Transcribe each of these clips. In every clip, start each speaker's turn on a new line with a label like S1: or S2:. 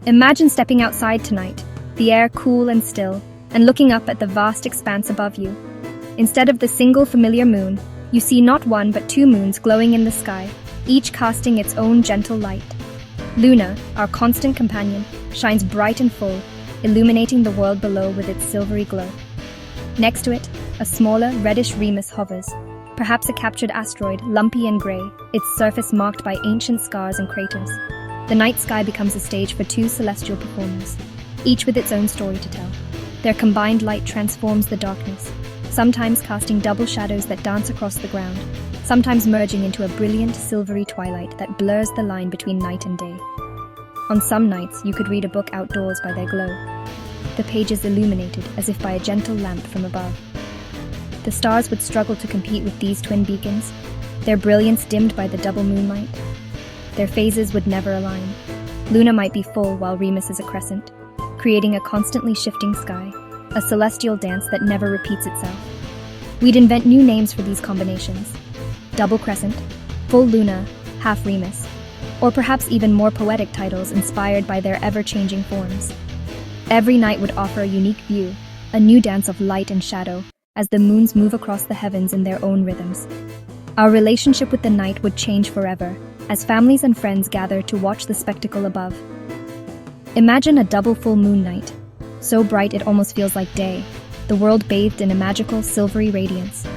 S1: Imagine stepping outside tonight, the air cool and still, and looking up at the vast expanse above you. Instead of the single familiar moon, you see not one but two moons glowing in the sky, each casting its own gentle light. Luna, our constant companion, shines bright and full, illuminating the world below with its silvery glow. Next to it, a smaller, reddish Remus hovers, perhaps a captured asteroid, lumpy and grey, its surface marked by ancient scars and craters. The night sky becomes a stage for two celestial performers, each with its own story to tell. Their combined light transforms the darkness, sometimes casting double shadows that dance across the ground, sometimes merging into a brilliant silvery twilight that blurs the line between night and day. On some nights, you could read a book outdoors by their glow, the pages illuminated as if by a gentle lamp from above. The stars would struggle to compete with these twin beacons, their brilliance dimmed by the double moonlight. Their phases would never align. Luna might be full while Remus is a crescent, creating a constantly shifting sky, a celestial dance that never repeats itself. We'd invent new names for these combinations: double crescent, full Luna, half Remus, or perhaps even more poetic titles inspired by their ever-changing forms. Every night would offer a unique view, a new dance of light and shadow, as the moons move across the heavens in their own rhythms. Our relationship with the night would change forever, as families and friends gather to watch the spectacle above. Imagine a double full moon night, so bright it almost feels like day, the world bathed in a magical silvery radiance.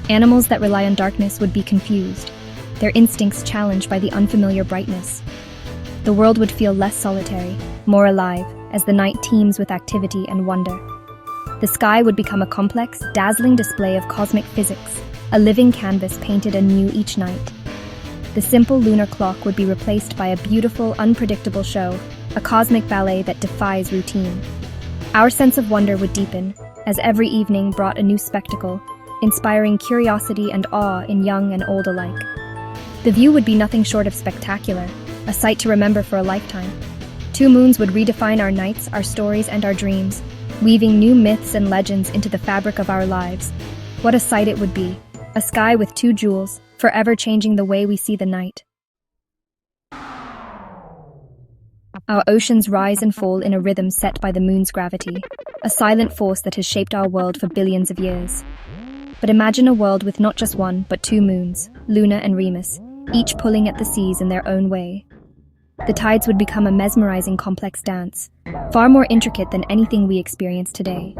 S1: Animals that rely on darkness would be confused, their instincts challenged by the unfamiliar brightness. The world would feel less solitary, more alive, as the night teems with activity and wonder. The sky would become a complex, dazzling display of cosmic physics, a living canvas painted anew each night. The simple lunar clock would be replaced by a beautiful, unpredictable show, a cosmic ballet that defies routine. Our sense of wonder would deepen, as every evening brought a new spectacle, inspiring curiosity and awe in young and old alike. The view would be nothing short of spectacular, a sight to remember for a lifetime. Two moons would redefine our nights, our stories, and our dreams, weaving new myths and legends into the fabric of our lives. What a sight it would be, a sky with two jewels, forever changing the way we see the night. Our oceans rise and fall in a rhythm set by the moon's gravity, a silent force that has shaped our world for billions of years. But imagine a world with not just one, but two moons, Luna and Remus, each pulling at the seas in their own way. The tides would become a mesmerizing complex dance, far more intricate than anything we experience today.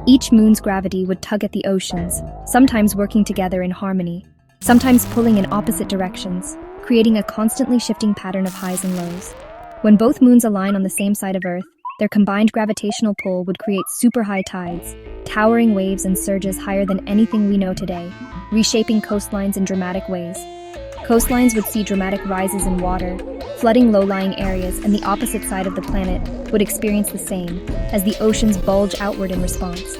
S1: Each moon's gravity would tug at the oceans, sometimes working together in harmony, sometimes pulling in opposite directions, creating a constantly shifting pattern of highs and lows. When both moons align on the same side of Earth, their combined gravitational pull would create super high tides, towering waves and surges higher than anything we know today, reshaping coastlines in dramatic ways. Coastlines would see dramatic rises in water, flooding low-lying areas, and the opposite side of the planet would experience the same, as the oceans bulge outward in response.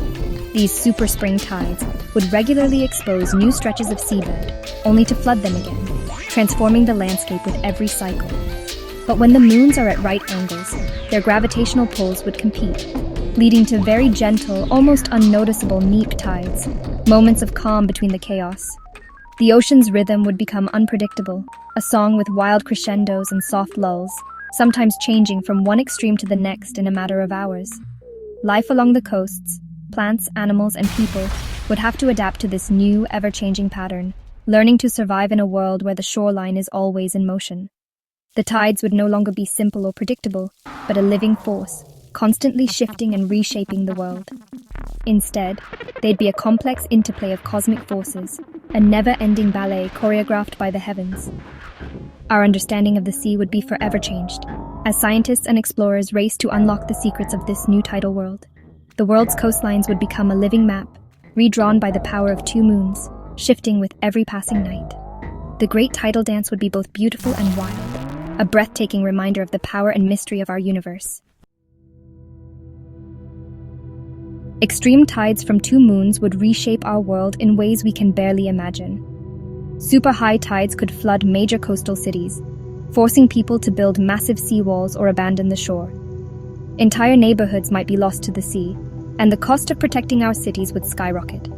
S1: These super spring tides would regularly expose new stretches of seabed, only to flood them again, transforming the landscape with every cycle. But when the moons are at right angles, their gravitational pulls would compete, leading to very gentle, almost unnoticeable neap tides, moments of calm between the chaos. The ocean's rhythm would become unpredictable, a song with wild crescendos and soft lulls, sometimes changing from one extreme to the next in a matter of hours. Life along the coasts, plants, animals, and people would have to adapt to this new, ever-changing pattern, learning to survive in a world where the shoreline is always in motion. The tides would no longer be simple or predictable, but a living force, constantly shifting and reshaping the world. Instead, they'd be a complex interplay of cosmic forces, a never-ending ballet choreographed by the heavens. Our understanding of the sea would be forever changed, as scientists and explorers race to unlock the secrets of this new tidal world. The world's coastlines would become a living map, redrawn by the power of two moons, shifting with every passing night. The great tidal dance would be both beautiful and wild, a breathtaking reminder of the power and mystery of our universe. Extreme tides from two moons would reshape our world in ways we can barely imagine. Super high tides could flood major coastal cities, forcing people to build massive seawalls or abandon the shore. Entire neighborhoods might be lost to the sea, and the cost of protecting our cities would skyrocket.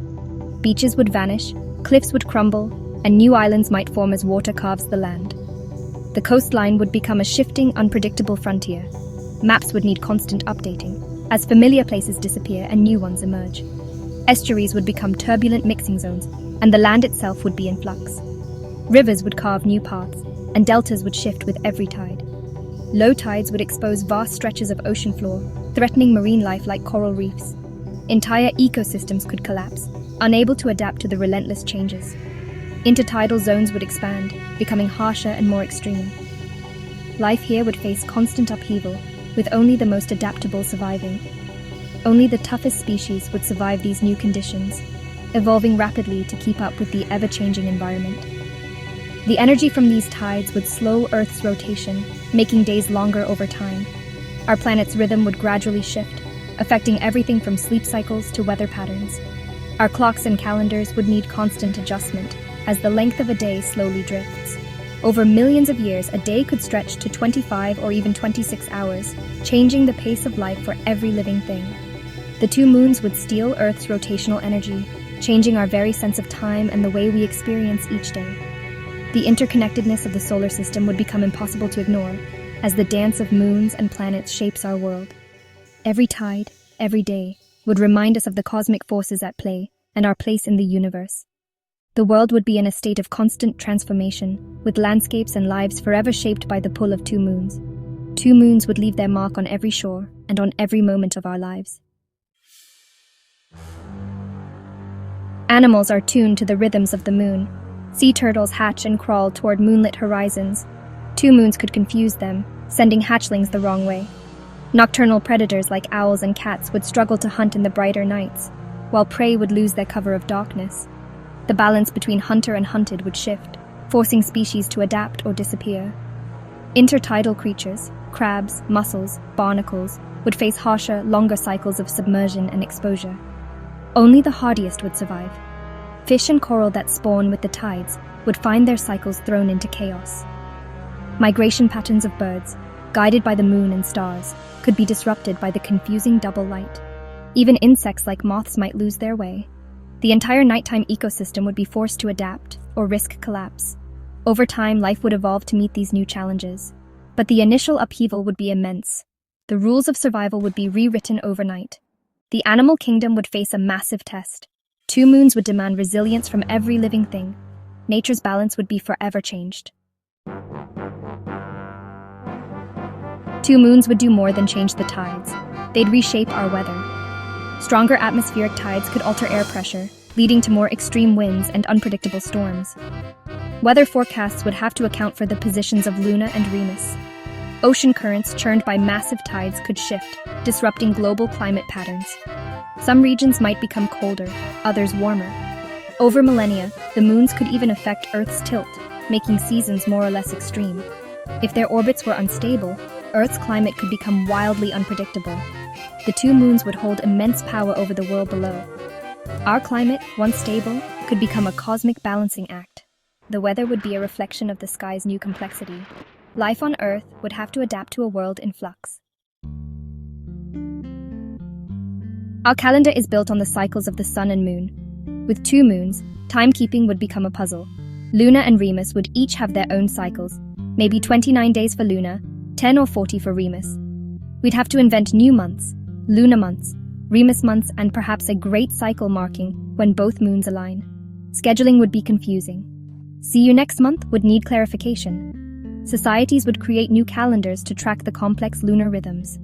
S1: Beaches would vanish, cliffs would crumble, and new islands might form as water carves the land. The coastline would become a shifting, unpredictable frontier. Maps would need constant updating, as familiar places disappear and new ones emerge. Estuaries would become turbulent mixing zones, and the land itself would be in flux. Rivers would carve new paths, and deltas would shift with every tide. Low tides would expose vast stretches of ocean floor, threatening marine life like coral reefs. Entire ecosystems could collapse, unable to adapt to the relentless changes. Intertidal zones would expand, becoming harsher and more extreme. Life here would face constant upheaval, with only the most adaptable surviving. Only the toughest species would survive these new conditions, evolving rapidly to keep up with the ever-changing environment. The energy from these tides would slow Earth's rotation, making days longer over time. Our planet's rhythm would gradually shift, affecting everything from sleep cycles to weather patterns. Our clocks and calendars would need constant adjustment, as the length of a day slowly drifts. Over millions of years, a day could stretch to 25 or even 26 hours, changing the pace of life for every living thing. The two moons would steal Earth's rotational energy, changing our very sense of time and the way we experience each day. The interconnectedness of the solar system would become impossible to ignore, as the dance of moons and planets shapes our world. Every tide, every day, would remind us of the cosmic forces at play and our place in the universe. The world would be in a state of constant transformation, with landscapes and lives forever shaped by the pull of two moons. Two moons would leave their mark on every shore and on every moment of our lives. Animals are tuned to the rhythms of the moon. Sea turtles hatch and crawl toward moonlit horizons. Two moons could confuse them, sending hatchlings the wrong way. Nocturnal predators like owls and cats would struggle to hunt in the brighter nights, while prey would lose their cover of darkness. The balance between hunter and hunted would shift, forcing species to adapt or disappear. Intertidal creatures, crabs, mussels, barnacles, would face harsher, longer cycles of submersion and exposure. Only the hardiest would survive. Fish and coral that spawn with the tides would find their cycles thrown into chaos. Migration patterns of birds, guided by the moon and stars, could be disrupted by the confusing double light. Even insects like moths might lose their way. The entire nighttime ecosystem would be forced to adapt or risk collapse. Over time, life would evolve to meet these new challenges. But the initial upheaval would be immense. The rules of survival would be rewritten overnight. The animal kingdom would face a massive test. Two moons would demand resilience from every living thing. Nature's balance would be forever changed. Two moons would do more than change the tides. They'd reshape our weather. Stronger atmospheric tides could alter air pressure, leading to more extreme winds and unpredictable storms. Weather forecasts would have to account for the positions of Luna and Remus. Ocean currents churned by massive tides could shift, disrupting global climate patterns. Some regions might become colder, others warmer. Over millennia, the moons could even affect Earth's tilt, making seasons more or less extreme. If their orbits were unstable, Earth's climate could become wildly unpredictable. The two moons would hold immense power over the world below. Our climate, once stable, could become a cosmic balancing act. The weather would be a reflection of the sky's new complexity. Life on Earth would have to adapt to a world in flux. Our calendar is built on the cycles of the sun and moon. With two moons, timekeeping would become a puzzle. Luna and Remus would each have their own cycles, maybe 29 days for Luna, 10 or 40 for Remus. We'd have to invent new months, Luna months, Remus months, and perhaps a great cycle marking when both moons align. Scheduling would be confusing. See you next month would need clarification. Societies would create new calendars to track the complex lunar rhythms.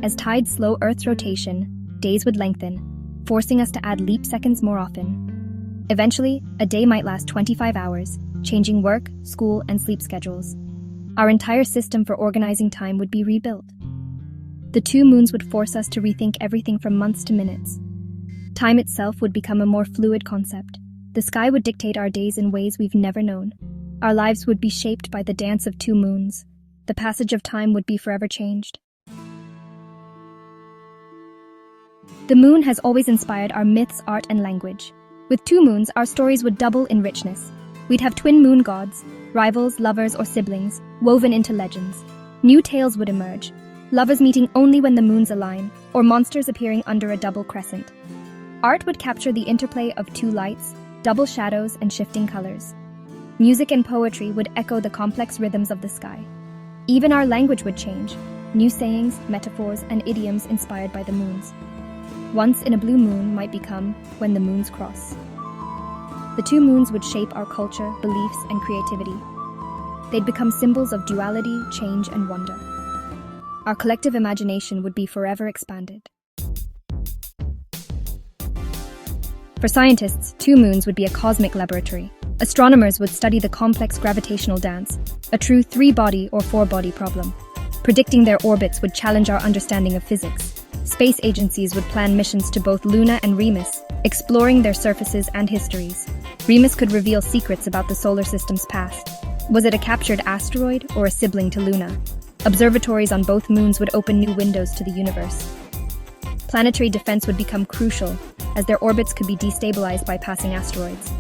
S1: As tides slow Earth's rotation, days would lengthen, forcing us to add leap seconds more often. Eventually, a day might last 25 hours, changing work, school, and sleep schedules. Our entire system for organizing time would be rebuilt. The two moons would force us to rethink everything from months to minutes. Time itself would become a more fluid concept. The sky would dictate our days in ways we've never known. Our lives would be shaped by the dance of two moons. The passage of time would be forever changed. The moon has always inspired our myths, art, and language. With two moons, our stories would double in richness. We'd have twin moon gods, rivals, lovers, or siblings, woven into legends. New tales would emerge, lovers meeting only when the moons align, or monsters appearing under a double crescent. Art would capture the interplay of two lights, double shadows, and shifting colors. Music and poetry would echo the complex rhythms of the sky. Even our language would change, new sayings, metaphors, and idioms inspired by the moons. Once in a blue moon might become when the moons cross. The two moons would shape our culture, beliefs, and creativity. They'd become symbols of duality, change, and wonder. Our collective imagination would be forever expanded. For scientists, two moons would be a cosmic laboratory. Astronomers would study the complex gravitational dance, a true three-body or four-body problem. Predicting their orbits would challenge our understanding of physics. Space agencies would plan missions to both Luna and Remus, exploring their surfaces and histories. Remus could reveal secrets about the solar system's past. Was it a captured asteroid or a sibling to Luna? Observatories on both moons would open new windows to the universe. Planetary defense would become crucial, as their orbits could be destabilized by passing asteroids.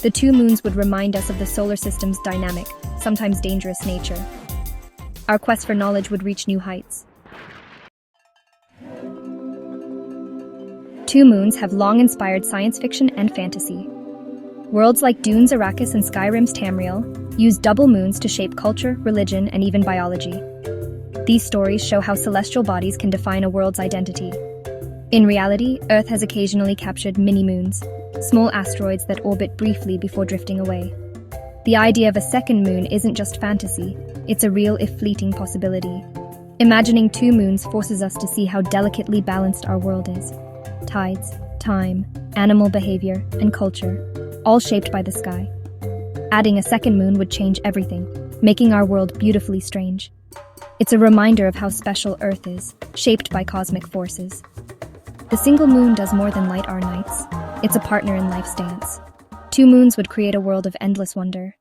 S1: The two moons would remind us of the solar system's dynamic, sometimes dangerous nature. Our quest for knowledge would reach new heights. Two moons have long inspired science fiction and fantasy. Worlds like Dune's Arrakis and Skyrim's Tamriel use double moons to shape culture, religion, and even biology. These stories show how celestial bodies can define a world's identity. In reality, Earth has occasionally captured mini-moons, small asteroids that orbit briefly before drifting away. The idea of a second moon isn't just fantasy, it's a real if fleeting possibility. Imagining two moons forces us to see how delicately balanced our world is. Tides, time, animal behavior, and culture, all shaped by the sky. Adding a second moon would change everything, making our world beautifully strange. It's a reminder of how special Earth is, shaped by cosmic forces. The single moon does more than light our nights. It's a partner in life's dance. Two moons would create a world of endless wonder.